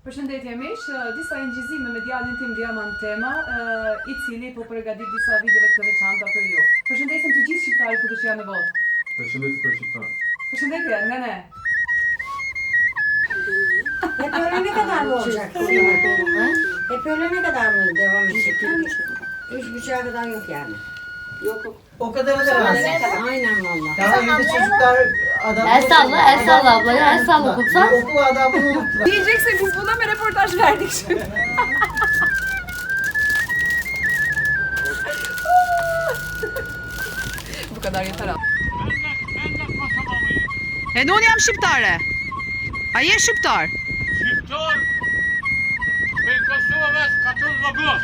Përshëndetje miq, disa ingjizime me djalin tim Diamant Tema, I cili po përgatit disa videove të veçanta për ju. Përshëndesim të gjithë shqiptarët kudo që janë në botë. Përshëndetje për shqiptarët. Përshëndetje nga ne. Böyle ne kadar mı olacak? Böyle ne kadar mı devam edecek? 3,5'a kadar yok yani. Yok. O kadar da az. Aynen valla. Daha evde çocuklar adam. El salla ablaya, el salla kumsal. Okul adamını unuttular. Diyecekse biz buna mı reportaj verdik şimdi? Bu kadar yeter abi. Unë jam shqiptare. A je shqiptar? Shqiptar prej Kosovës ka të Zagros.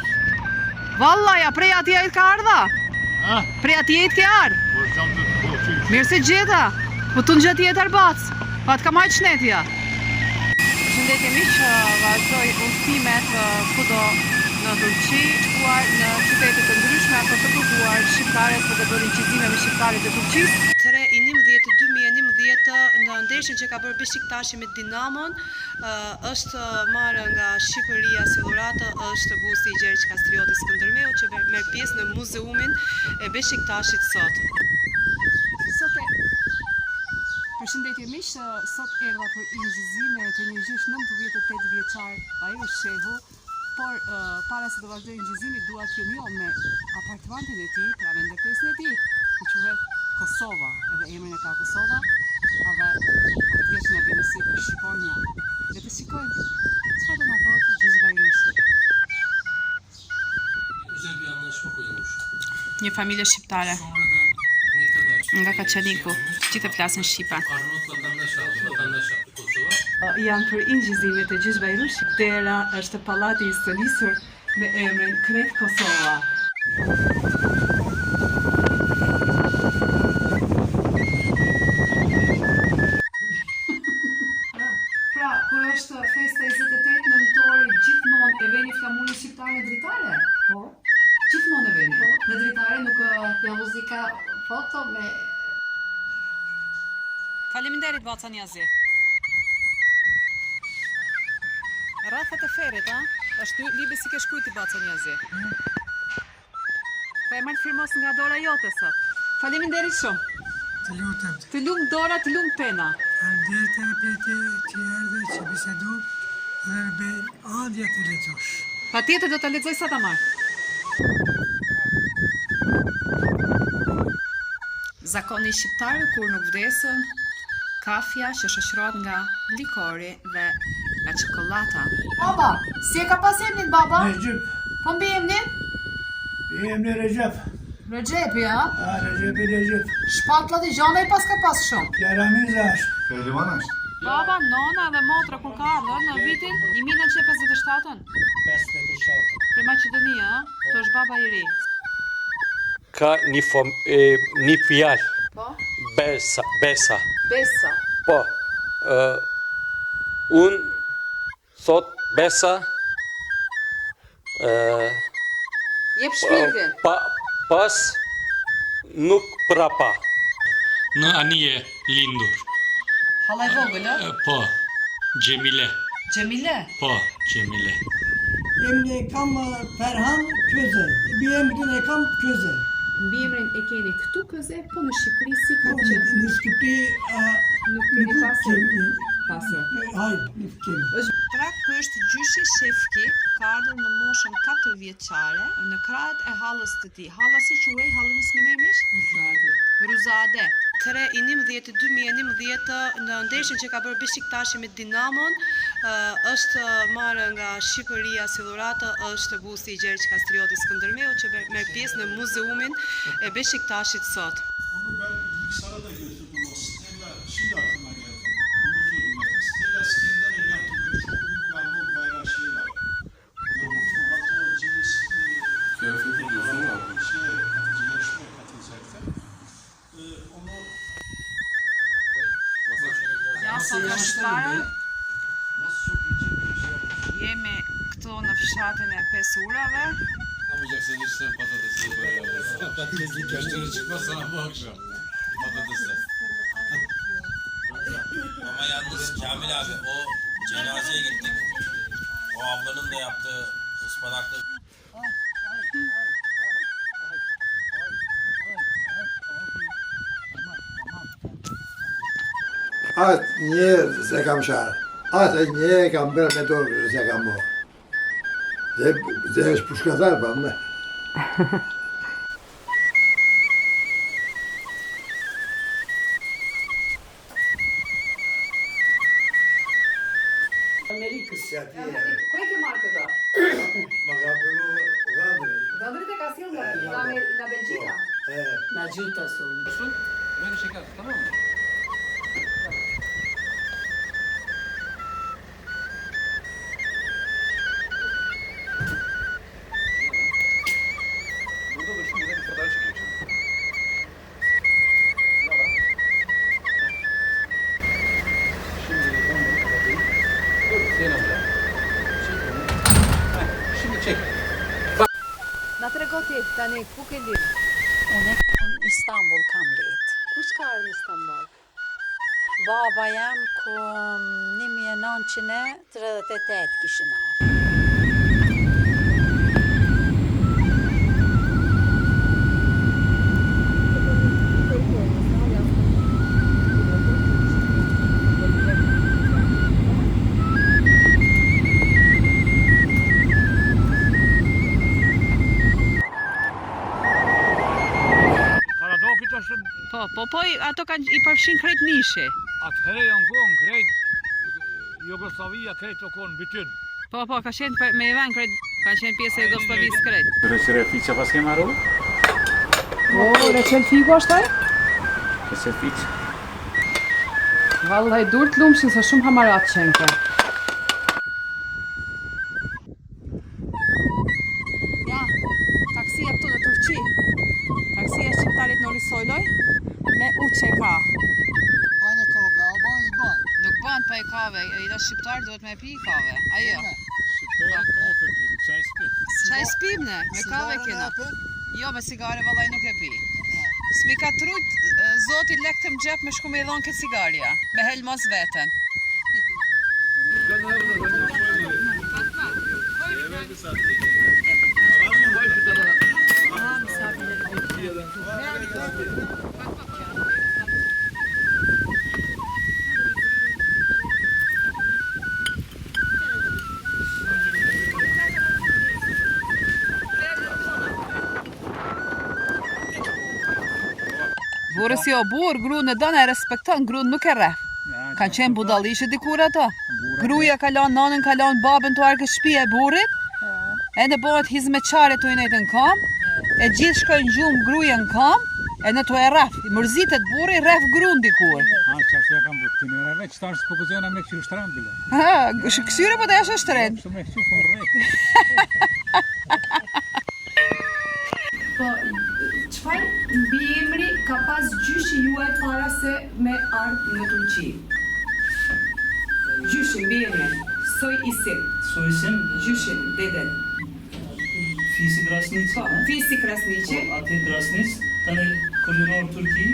Vallaja, prej atje ka ardha? Prej atje ke ardh? Por jam të Koçit. Mirë se gjeta. Po të ngjet jetar bac. Pa të ka marrë çnetja. Përshëndetje miq, vazhdoj udhëtimet kudo në Turqi, shkuar në qytete të ndryshme apo të kërkuar shqiptarët për të bërë inqizime me shqiptarët e Turqisë. 3/11/2011 në ndeshjen që ka bërë Beşiktashi me Dinamon, është marrë nga Shqipëria si dhuratë, është busti I Gjergj Kastriotit Skëndermeu që merr pjesë në muzeumin e Beşiktashit sot. Përshëndetje miq, sot erdha për ingjizime të një gjysh 98 vjeçar Bajru Shehu, por para se të vazhdoj ingjizimi dua t'ju njoh me apartamentin e tij, pra me ndërtesën e tij, që quhet Kosova, edhe emrin e ka Kosova, edhe atje që na vjen si Shqiponia. Le të shikojmë çfarë do na thotë Gjysh Bajrushi. Güzel bir anlaşma koyulmuş. Një familje shqiptare Sonradan ne kadar nga Kaçaniku, gjithë flasin shqipe. Arnavut vatandaş aldı, vatandaş yaptı Kosova. Janë për ingjizimet e Gjysh Bajrushi. Dera është pallati I stënisur me emrin Kret Kosova. Pra, kur është festa 28 nëntori, gjithmonë e veni flamurin shqiptar në dritare? Po. Gjithmonë e veni. Në dritare nuk Ja muzika foto me... Faleminderit Baca Njazi. Rrafet e ferit, a? Është libi si ke shkruajti Baca Njazi. Po e marrë firmos nga dora jote sot. Faleminderit shumë. Të lutem. Të lumë dora, të lumë pena. Faleminderit edhe për ti që erdhe që bisedu dhe me andja të lexosh. Patjetër do ta lexoj sa ta marr. Zakoni shqiptar kur nuk vdesën, kafja që shoqërohet nga likori dhe nga çokolata. Baba, si e ka pas emnin baba? Recep. Po mbi emnin? Emre Recep. Recepi, ha? Ha Recep. Shpatlat I gjana I pas ka pas shumë. Yaramiz ash. Pehlivan është. Baba, nona dhe motra kur ka ardhur në vitin 1957-ën. 57. Prej Maqedonia, to është baba I ri. Ka një fjalë. Po? Besa. Besa. Po. Unë thot besa. Jep shpirtin. Pas nuk prapa. Në anije lindur. Hallaj vogël, ë? Po, Cemile. Xhemile. Po, Cemile. Emre kam Ferhan Köze. Bir emrin e kam Köze. Mbi emrin e keni këtu Köze, po në Shqipëri si ka qenë? Në Shqipëri Nuk keni pasur. Pasur. Hayır, nuk kemi. Pra, ky është gjyshi Shefki, ka ardhur në moshën 4 vjeçare në krahët e hallës të tij. Halla si quhej, hallën ismi nemish? Ruzade. 3/11/2011 në ndeshjen që ka bërë Beşiktashi me Dinamon, është marrë nga Shqipëria si dhuratë, është busti I Gjergj Kastriotit Skëndermeu që merr pjesë në muzeumin e Beşiktashit sot. Onu ben bilgisayara da götürdüm o Stella. Şimdi aklıma geldi. Unutuyordum ben. Stella Skandinavya yaptı böyle çok büyük bir Arnavut bayrağı şeyi var. Unuttum. Hatta o Ceviz Kıyafeti diyorsun ya. yarışmaya katılacaktı. Onu Ja, sot në Shqiptare, Nasıl çok ince bir şey yapmış. jemi këtu në fshatin e Pesurave. Yapmayacaksın işte patatesi böyle. Patatesli köşkleri çıkmaz sana bu akşam. Patatesler. Ama yalnız Kamil abi o cenazeye gittik. Shpadakte. Atë një se kam sharë, atë një kam bërë me dorë se kam bo. Dhe është pushkatar pa me. Amerikës. Si ati e, Ku e ke marrë këto? ma ka përru Ugandri. Gëndrit e ka sjellë nga Belgjika. Na gjuta sonë. Shun? Vedi şeker, tamam mı? Burada da şurada bir fotoğraf çekiyor şimdi. Ne var? Şimdi ben bunu kapatayım. Dur, Hüseyin amca. Çek onu. Heh, şimdi çek. Na trego ti tani ku ke lidh? Unë në Istanbul kam letë. Kush ka ardhur në Istanbul? Baba jam ku 1938 kishin ardhur. Karadokit është Po, ato kanë I përfshin krejt nishe. atëherë janë konë krejt Jugoslavia krejt o konë bytyn. Po, ka qenë me Ivan krejt, ka qenë pjesë e Jugosllavisë krejt. Reçereficja pas ke marrë? Po, Reçel Figo është ai? Reçefic. Vallaj dur të lumshin se shumë hamarat qenke. Ja, taksia këtu në Turqi. Taksia shqiptarit Nori Sojloj me UÇK. Pane kove, a ban zban. Nuk ban pa e kave, I da shqiptar duhet me pi kave. Ajo. Shqiptari kafe pik, çaj spit. Çaj spim ne, me kave kena. Jo, me sigare vallaj nuk e pi. S'mi ka trut zoti lek të mgjep me shku me I dhon këtë cigarja, me helmos veten. Burës jo burë, gru në dënë e respekton, gru nuk e rref. Kanë qenë budalishe dikur ato. Gruja kalon, nanën kalon, babën të arkë shpia e burit, e në bëhet hizmeqare të inetë në kam, e gjithë shkojnë gjumë gruja në kam, e në të e rref. I mërzitet buri, rref gru në dikur. Çfarë kam bërë këtu në rreve, që tash s'po gëzojna me këqyr shtran bile. Ha, këshyre po të eshe shtren. Me këqyr po rrejt. Po, çfarë mbiemri ka pas gjyshi juaj para se me ardhë në Turqi? Gjyshi mbiemri, soj isim, Soisim gjyshin, deden. Fisi Krasnici. Po, Fisi Krasnici. Ati Krasnic, tani kurionor Turki,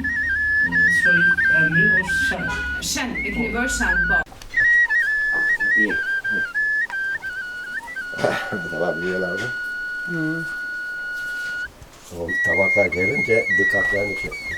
soj emri është Shen. Shen, e keni bërë Shen, po. Tabak yiyorlardı. O tabaklar gelince dikkatlerini çekti.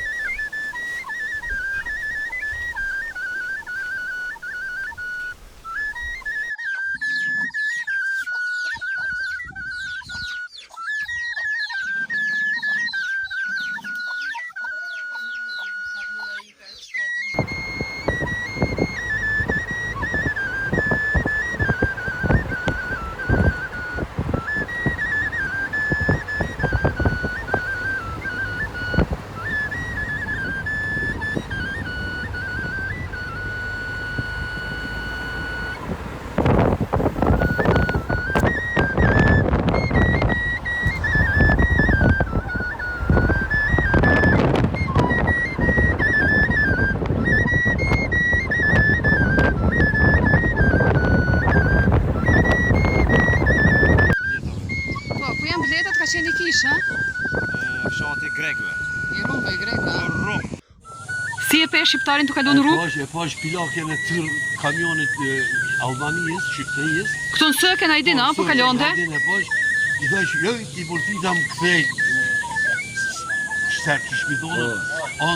Fshati Grekëve. I rrugë I Greka. Rrugë. Si e pe shqiptarin të kalon rrugë? E pash pilakjen e tyr kamionit Albanisë, Shqipërisë. Këtu në Sëken a i din, po kalonte? I thash, jo, i përfitam kthej shtet që shpitonë,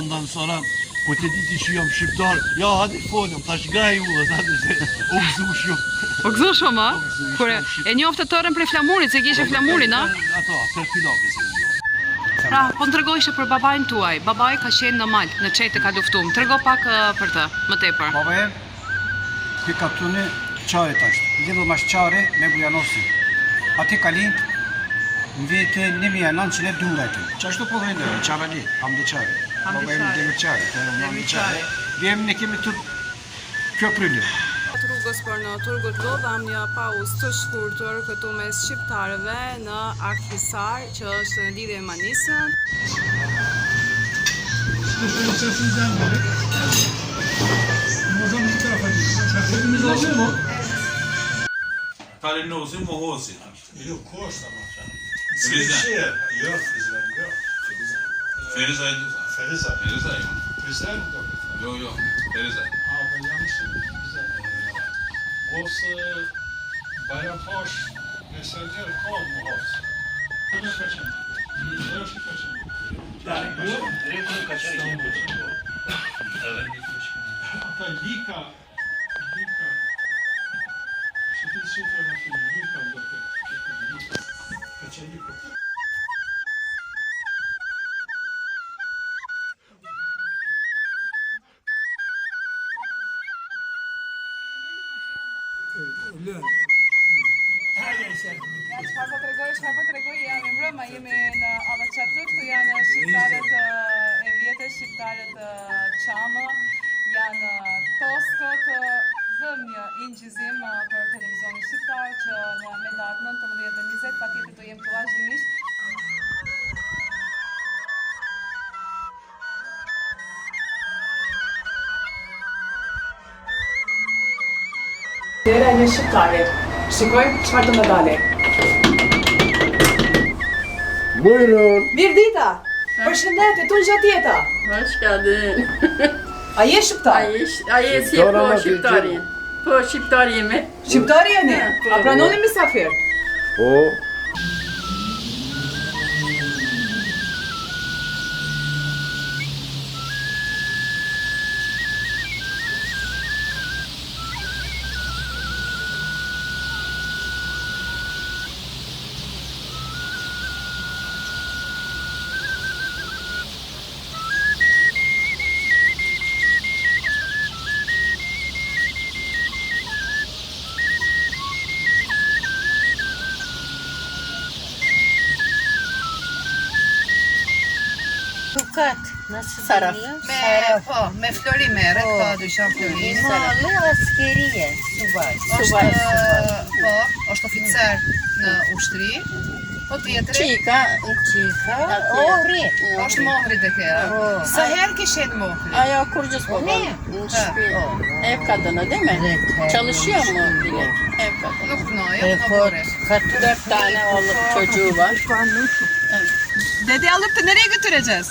ndan soran, po të ditë që jam shqiptar, ja, hadi folëm, tash graj u dhe hadi se u gëzu shumë. O gëzu shumë, a? Kure, e njoftë të tërën për flamurit, se kishe flamurin, a? Ato, për filake se një. Pra, po në tërgojshë për babajnë tuaj. Babaj ka qenë në Malë, në qete ka luftum. Tërgo pak për të, më tepër. Babaje, ti ka tune qare tash. Lidhë mash qare me Bujanosin. Ati ka lind në vete 1912. Qashtu po dhejnë, qarali, hamdi qare. Babaje në demir qare, të hamdi qare. Vjem ne kemi të kjo pryllë. Rrugës për në Turgut lodham një pauzë të shkurtër këtu mes shqiptarëve në Akhisar, që është në lidhje me Manisën. Tale në uzim më hosi. Jo, koshta ma shumë. Feriza. Jo, Feriza, jo. Feriza e duza. Feriza. Feriza e më. Feriza nuk do këtë. Jo, Feriza. Po jam shumë Feriza. Ose Bayram Paş meseleler kal mı olsun? Ne kaçın? Ne kaçın? Direkt kaçar. Evet. Hatta Lika Şekil sıfır nasıl Lika bakın. Kaçar Lika. Çfarë po tregoj, jam e mbrëma, jemi në Allaçatë, këtu janë shqiptarët e vjetër, shqiptarët Çamë, janë toskët, vëm një injizim për televizionin shqiptar që në me datë 19 dhe 20 patjetër do jem këtu vazhdimisht. Dera një shqiptare. Shikoj çfarë do më dalë. Bujrun! Mirë dita! Përshëndetje, tu në gjatjeta. Hoş geldin. A je shqiptar? A je si po shqiptarin? Po shqiptar jemi. Shqiptar jeni? A pranoni misafir? Po, Bukat. Nasıl saraf? Me florime, rreth ka dyshon florime. Malı askeriye. Subay. Është oficer në ushtri. Po tjetri Çika. Ori. është mohri dhe kera. Sa herë ke shenë mohri? Aya kurcuz baba. Ev kadını değil mi? Çalışıyor mu? Ev kadını. Nuk punoj, nuk punoj. 4 tane oğlu çocuğu var. Dede alıp da nereye götüreceğiz?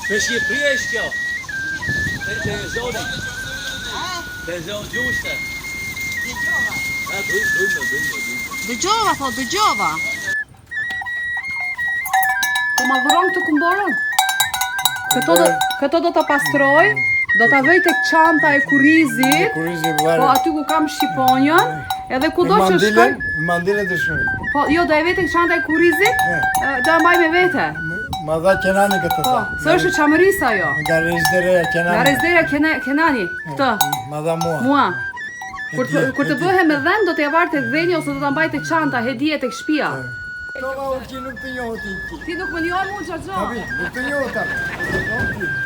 Beşi priyeşka. Televizyonda. Televizyon gjuşta. Dëgjova, po dëgjova. Po ma dhuron këtë kumborën? Këto do ta pastroj, do ta vëj tek çanta e kurrizit. kurizi Po var. aty ku kam shqiponjën, edhe kudo që shkoj. Mandile të shumë. Po jo, do e vej tek çanta e kurrizit, do e mbaj me vete. Ma dha Kenani këtë Po, ta. së është çamërisa ajo. Nga rezdereja Kenani. Nga rezdera Kenani, këtë, Ma dha mua. mua. Kur të bëhe me dhënë, do t'ja varë tek dhenja ose do ta mbaj tek çanta, hedhje tek shtëpia. Tova u që nuk të njohë ti. Ti nuk më njohë mua Xhaxho. Tabi, nuk të njohë ta.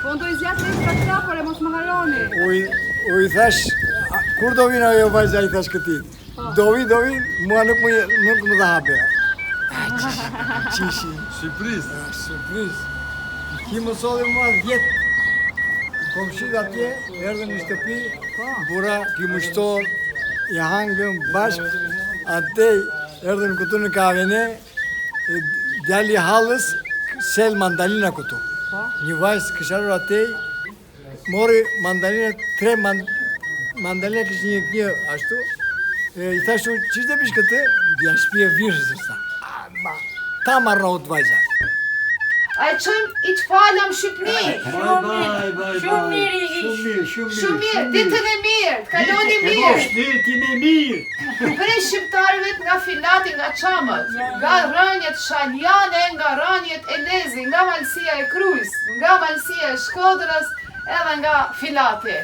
Po do i zjat ekstra këta, por e mos më harroni. U i thash, kur do vinë ajo vajza i thash këtit? Do vi, mua nuk më dha hape. Qishi. Surpriz. Surpriz. Ki më solli mua 10. Komshit atje, erdhën në shtëpi, bura, ki më shtor, i hangëm bashk, atej, erdhën këtu në kavene, djali halës, sel mandalina këtu. Një vajzë kësharur atej, mori mandalina, mandalina kishte një kënjë ashtu. I thashtu, ç'është e bish këtë? Ja shtëpi e virshës sta. Ta marrot vajza. A e qojmë i të falam Shqipni. Shumë mirë. Ditën e mirë, kaloni mirë. Ditën e mirë. Prej shqiptarëve nga Filati, nga Çamët, nga rënjet Shaljane, nga rënjet Elezi, nga Malësia e Krujs, nga Malësia e Shkodrës, edhe nga Filati.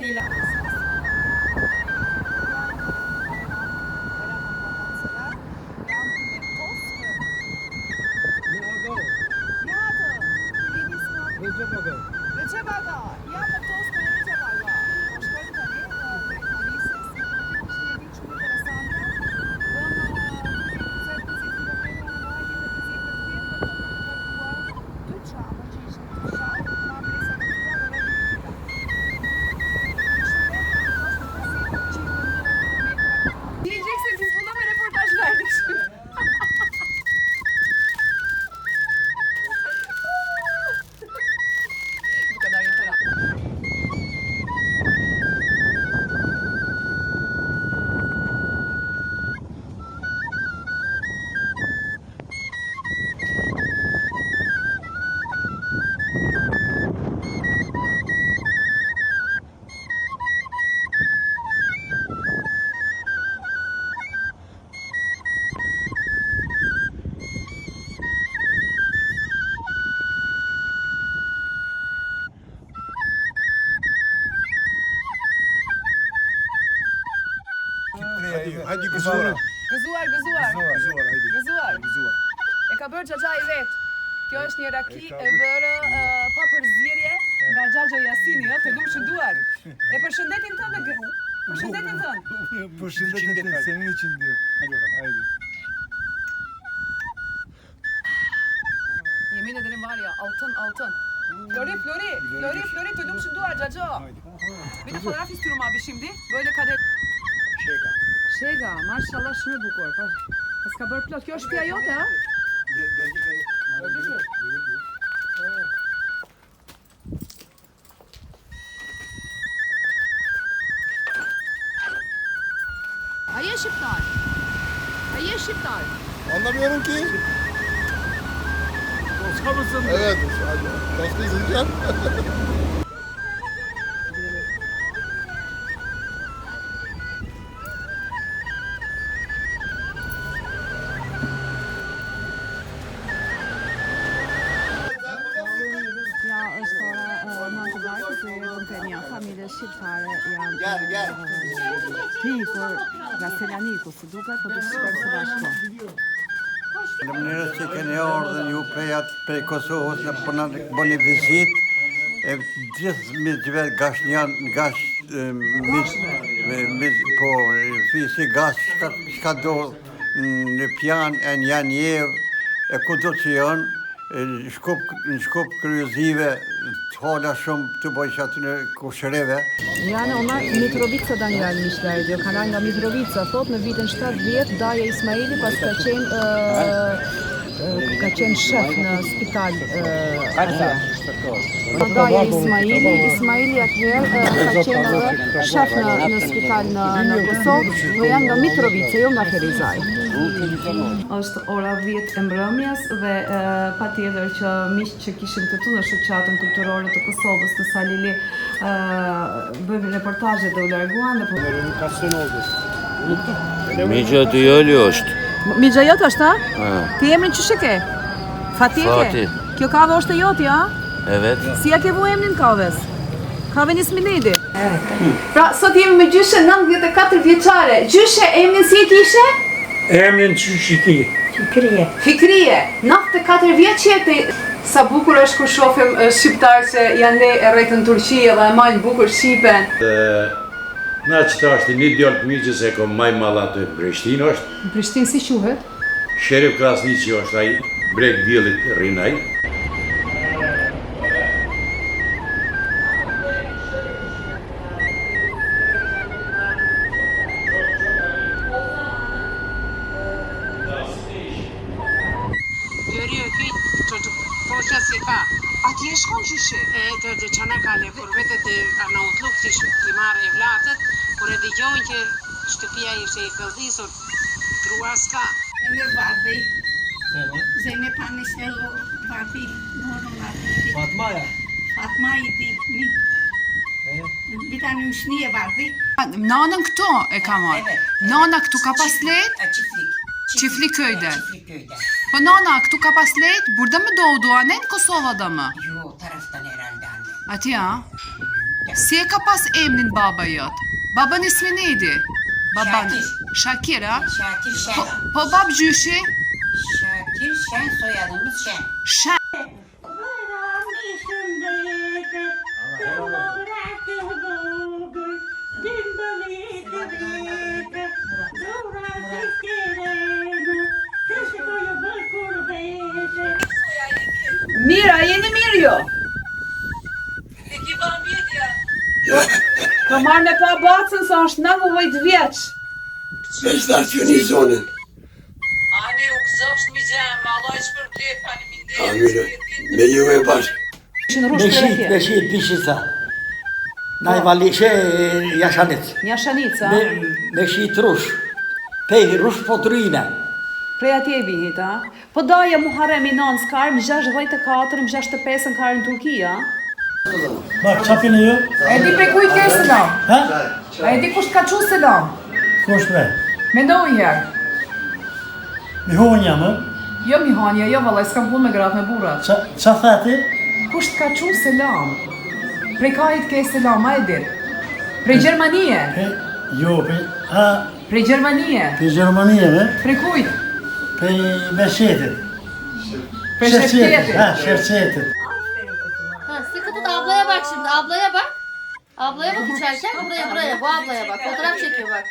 Hajde gëzuar. Gëzuar. E ka bërë xhaxha i vet. Kjo është një raki e bërë pa përzierje nga Xhaxha Jasini, të lumë shënduar. E përshëndetin tënë. Përshëndetin tënë. Përshëndetin tënë, se një qëndirë. Hajde. Jemi në Dënimarja, altın. Flori, të lumë shënduar, Xhaxha. Vite fotografi styru ma bishimdi, böyle kadet. Shega, mashallah shumë e bukur. Pas ka bërë plot. Kjo është shtëpia jote, a? A je shqiptar? Anlamıyorum ki. Toska mısın? Evet. Toska izleyeceğim. Shqiptare janë tikur nga Selaniku, si duket, po të shkojmë së bashku. Faleminderit që keni ardhur ju prej Kosovës në po na bëni vizitë e gjithë miqve gashnjan, po fisi gas shka do në Pjan e në Janjev e kudo që janë në shkup kryuzive të hala shumë të bëjsh aty në Kushëreve. Janë ona Mitrovica Daniel Mishlerdio, kanal nga Mitrovica, thot në vitin 70 Daja Ismaili pas ka qenë shef në spital atje. Daja Ismaili atëherë ka qenë edhe shef në spital në Kosovë, dhe janë nga Mitrovica, jo nga Ferizaj. Është ora 10 e mbrëmjes dhe patjetër që miqtë që kishim këtu në shoqatën kulturore të Kosovës në Salili bëjmë reportazhe dhe u larguan dhe Migja të joli është. Migja jotë është, ha? Ti emrin që shike? Fati. Kjo kave është e joti, ha? E vetë. Si ja ke vu emrin kaves? Kave një Sminidi. Pra, sot jemi me gjyshe 94 vjeçare. Gjyshe, emrin si e kishe? Emrin që shiki. Fikrije. 94 vjeç jeti. Sa bukur është kur shohim shqiptar që janë ne e rreth në Turqi dhe e majnë bukur Shqipen. Na që është një djallë të miqës e kom maj malla të Prishtinë është. Në Prishtinë si quhet? Sherif Krasniqi është ai breg diellit Rinaj. Atje shkon qyshe? Të Çanakkale, kur vetët Arnautluk t'i marrë e vlatet, Kur e dëgjojnë që shtëpia ishte e këllëdhisur, grua s'ka. Në vardi. Zene paniselo vardi. Fatmaja. Fatma i di ni. Bita në shni e vardi. Nanën këto e ka marrë. Nana këtu ka pas letë, çiftlik köyde. Po nana këtu ka pas letë, burada mı doğdu annen Kosova'da mı? Jo, taraftan herhalde anne. Ati ya. Si e ka pas emrin babayot? Baban ismi neydi? Baban. Şakir ha? Şakir Şen. Po bab Jüshi? Şakir Şen, soyadımız Şen. Şen. Mira, jeni mirë jo? Ka marrë me pa bacën sa është 19 vjeç. Me stacioni zonën. Anne u gëzofshmeyeceğim. Allah shpërblet faleminderit. Amire. Me ju e bashkë. Beşit pişisa. Najvalishe Jashanec. Jashanica. Beşit rush. Pej rush potrina. Prej atje e vihit, a? Po daja Muharrem i 9 s'karë, më 64, më 65 n'karë në Turkia. Bak çapını yok. A e di prej kujt ke selam? Ha? A e di kusht ka qu selam? Koş be. Mendoj herë. Mi honja mı? Jo mi hanja, jo vallaj, s'kam punë me gratë me burrat. Ça thati? Kusht ka qu selam? Prej kajit ke selam, a e di? Prej Gjermanie. Jo, ha, Prej Gjermanie. pe Gjermanie mi? Prej kujt? Pe Beşetit. Prej Shefqetit. Ha, Şefçetit. Sıkı tut, ablaya bak şimdi, ablaya bak. Ablaya bak içerken, buraya, bu ablaya bak. Fotoğraf çekiyor bak.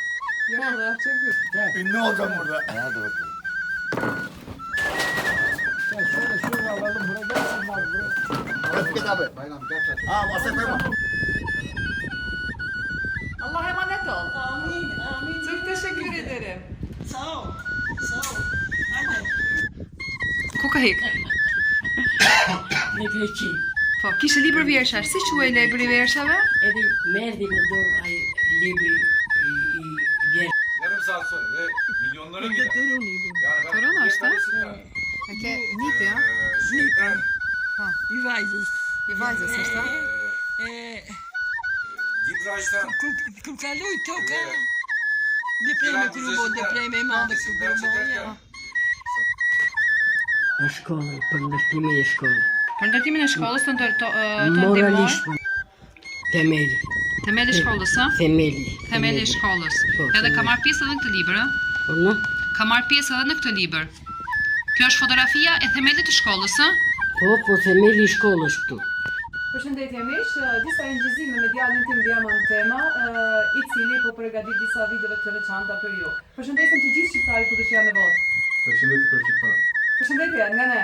Ne olacağım burada? Hadi bakalım. Şöyle alalım, buraya gelsinler buraya. Git abi. Ha, masaya koyma. Allah'a emanet ol. Amin, amin. Çok teşekkür ederim. Sağ ol. Anne. Ku ka hik? Ne peki? Po, kishe libër vjershash, si quaj libri i vjershave? Edhe merdi me dorë ai libri i Yarım saat sonra ve milyonlara gider. Yani ben Korona işte. Ke nipi, a? i vajzës. I vajzës është, a? Gibraj'dan Kur kaloj toka, depreme kur u bë depreme e madhe këtu kur u bë. Në shkollë, për ndërtimin e shkollë. Për ndërtimin e shkollës të Moralisht. Temeli. Themeli i shkollës, a? Themeli. Themeli i shkollës. Po, Edhe ka marrë pjesë edhe në këtë libër, a? Po në? Ka marrë pjesë edhe në këtë libër. Kjo është fotografia e themelit të shkollës, a? Po themeli i shkollës këtu. Përshëndetje miq, disa ingjizime me djalin tim Diamant Tema, i cili po përgatit disa videove të veçanta për ju. Përshëndesim të gjithë shqiptarët ku do që janë në botë. Përshëndetje për shqiptarët. Përshëndetje, nga ne.